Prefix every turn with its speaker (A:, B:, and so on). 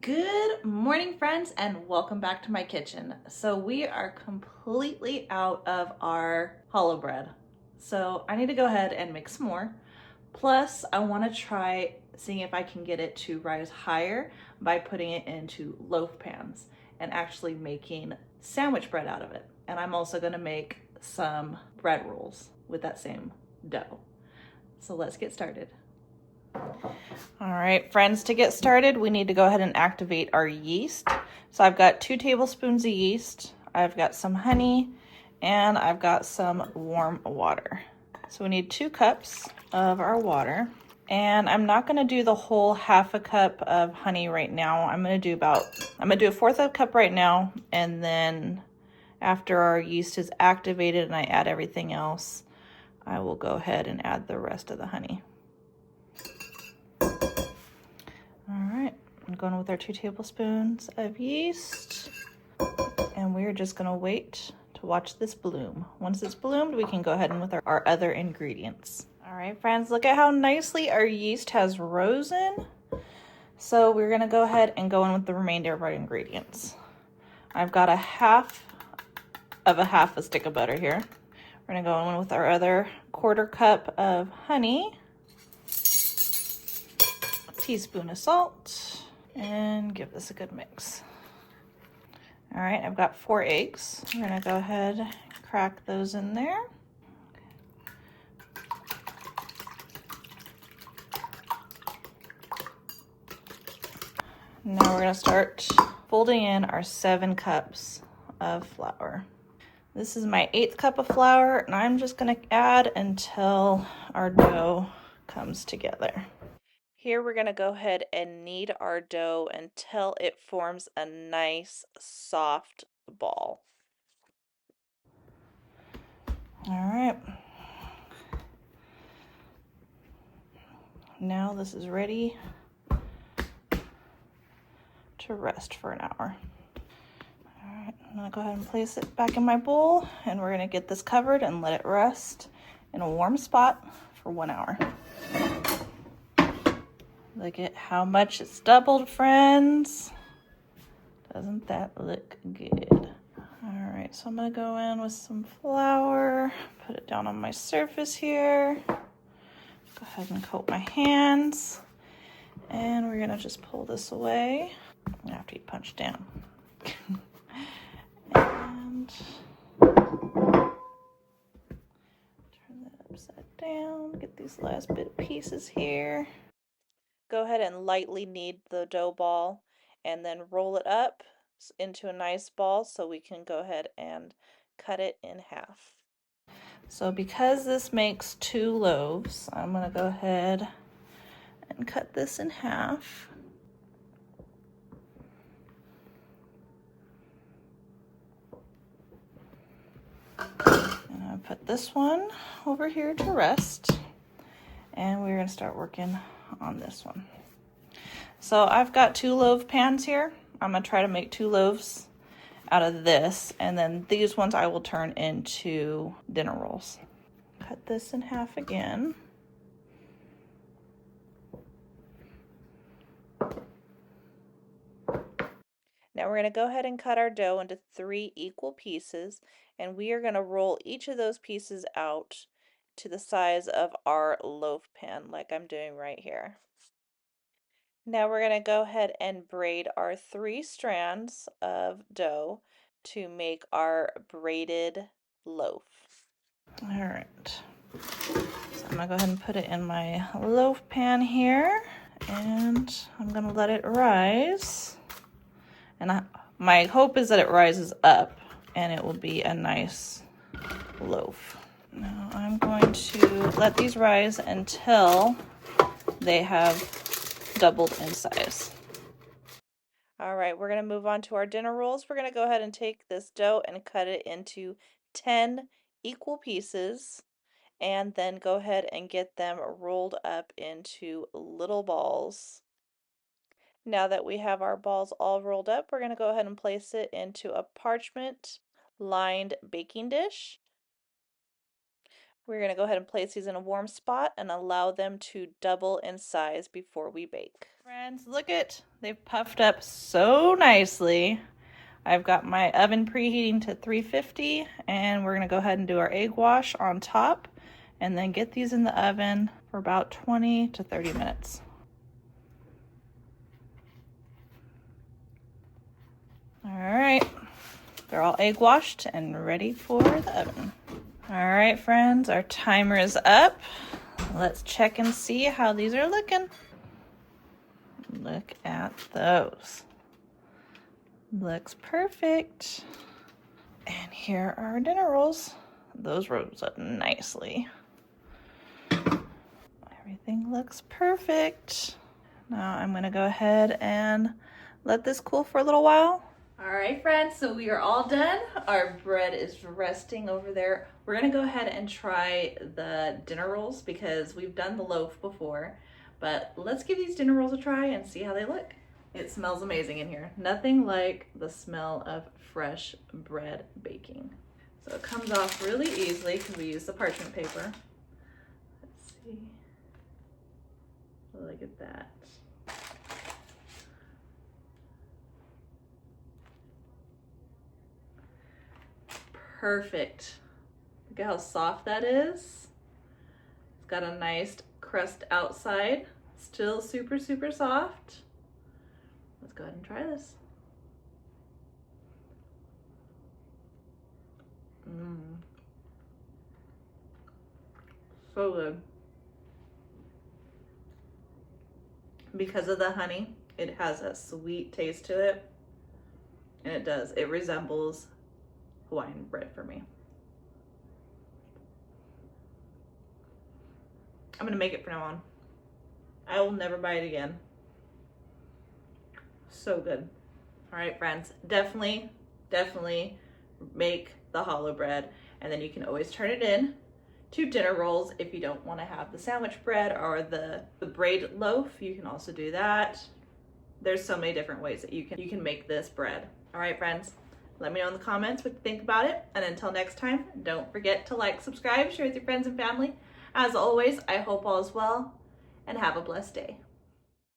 A: Good morning, friends, and welcome back to my kitchen. So we are completely out of our hollow bread. So I need to go ahead and make some more. Plus, I want to try seeing if I can get it to rise higher by putting it into loaf pans and actually making sandwich bread out of it. And I'm also going to make some bread rolls with that same dough. So let's get started. All right, friends, to get started, we need to go ahead and activate our yeast. So I've got 2 tablespoons of yeast, I've got some honey, and I've got some warm water. So we need 2 cups of our water. And I'm not gonna do the whole half a cup of honey right now. I'm gonna do a 1/4 of a cup right now, and then after our yeast is activated and I add everything else, I will go ahead and add the rest of the honey. I'm going with our 2 tablespoons of yeast, and we're just gonna wait to watch this bloom. Once it's bloomed, we can go ahead and with our other ingredients. All right, friends, look at how nicely our yeast has risen. So we're gonna go ahead and go in with the remainder of our ingredients. I've got a half a stick of butter here. We're gonna go in with our other 1/4 cup of honey, a teaspoon of salt, and give this a good mix. All right, I've got 4 eggs. I'm gonna go ahead and crack those in there. Now we're gonna start folding in our 7 cups of flour. This is my 8th cup of flour, and I'm just gonna add until our dough comes together. Here we're gonna go ahead and knead our dough until it forms a nice soft ball. All right. Now this is ready to rest for an hour. All right, I'm gonna go ahead and place it back in my bowl, and we're gonna get this covered and let it rest in a warm spot for 1 hour. Look at how much it's doubled, friends. Doesn't that look good? All right, so I'm gonna go in with some flour, put it down on my surface here. Go ahead and coat my hands, and we're gonna just pull this away after you punch down. And turn that upside down, get these last bit of pieces here. Go ahead and lightly knead the dough ball and then roll it up into a nice ball so we can go ahead and cut it in half. So because this makes 2 loaves, I'm gonna go ahead and cut this in half. And I'll put this one over here to rest, and we're gonna start working on this one. So I've got 2 loaf pans here. I'm gonna try to make 2 loaves out of this, and then these ones I will turn into dinner rolls. Cut this in half again. Now we're going to go ahead and cut our dough into 3 equal pieces, and we are going to roll each of those pieces out to the size of our loaf pan, like I'm doing right here. Now we're going to go ahead and braid our 3 strands of dough to make our braided loaf. All right, so I'm going to go ahead and put it in my loaf pan here, and I'm going to let it rise. And my hope is that it rises up and it will be a nice loaf. Now I'm going to let these rise until they have doubled in size. All right, we're going to move on to our dinner rolls. We're going to go ahead and take this dough and cut it into 10 equal pieces, and then go ahead and get them rolled up into little balls. Now that we have our balls all rolled up, we're going to go ahead and place it into a parchment lined baking dish. We're going to go ahead and place these in a warm spot and allow them to double in size before we bake. Friends, they've puffed up so nicely. I've got my oven preheating to 350 and we're gonna go ahead and do our egg wash on top and then get these in the oven for about 20 to 30 minutes. All right, they're all egg washed and ready for the oven. All right, friends, our timer is up. Let's check and see how these are looking. Look at those. Looks perfect. And here are our dinner rolls. Those rose up nicely. Everything looks perfect. Now I'm gonna go ahead and let this cool for a little while. All right, friends, so we are all done. Our bread is resting over there. We're gonna go ahead and try the dinner rolls because we've done the loaf before, but let's give these dinner rolls a try and see how they look. It smells amazing in here. Nothing like the smell of fresh bread baking. So it comes off really easily because we use the parchment paper. Let's see. Look at that. Perfect. Look at how soft that is. It's got a nice crust outside. Still super, super soft. Let's go ahead and try this. So good. Because of the honey, it has a sweet taste to it. And it does. It resembles Hawaiian bread for me. I'm gonna make it from now on. I will never buy it again. So good. All right, friends, definitely make the hollow bread, and then you can always turn it in to dinner rolls if you don't want to have the sandwich bread or the braid loaf. You can also do that. There's so many different ways that you can make this bread. All right, friends, let me know in the comments what you think about it, and until next time, don't forget to like, subscribe, share with your friends and family. As always, I hope all is well, and have a blessed day.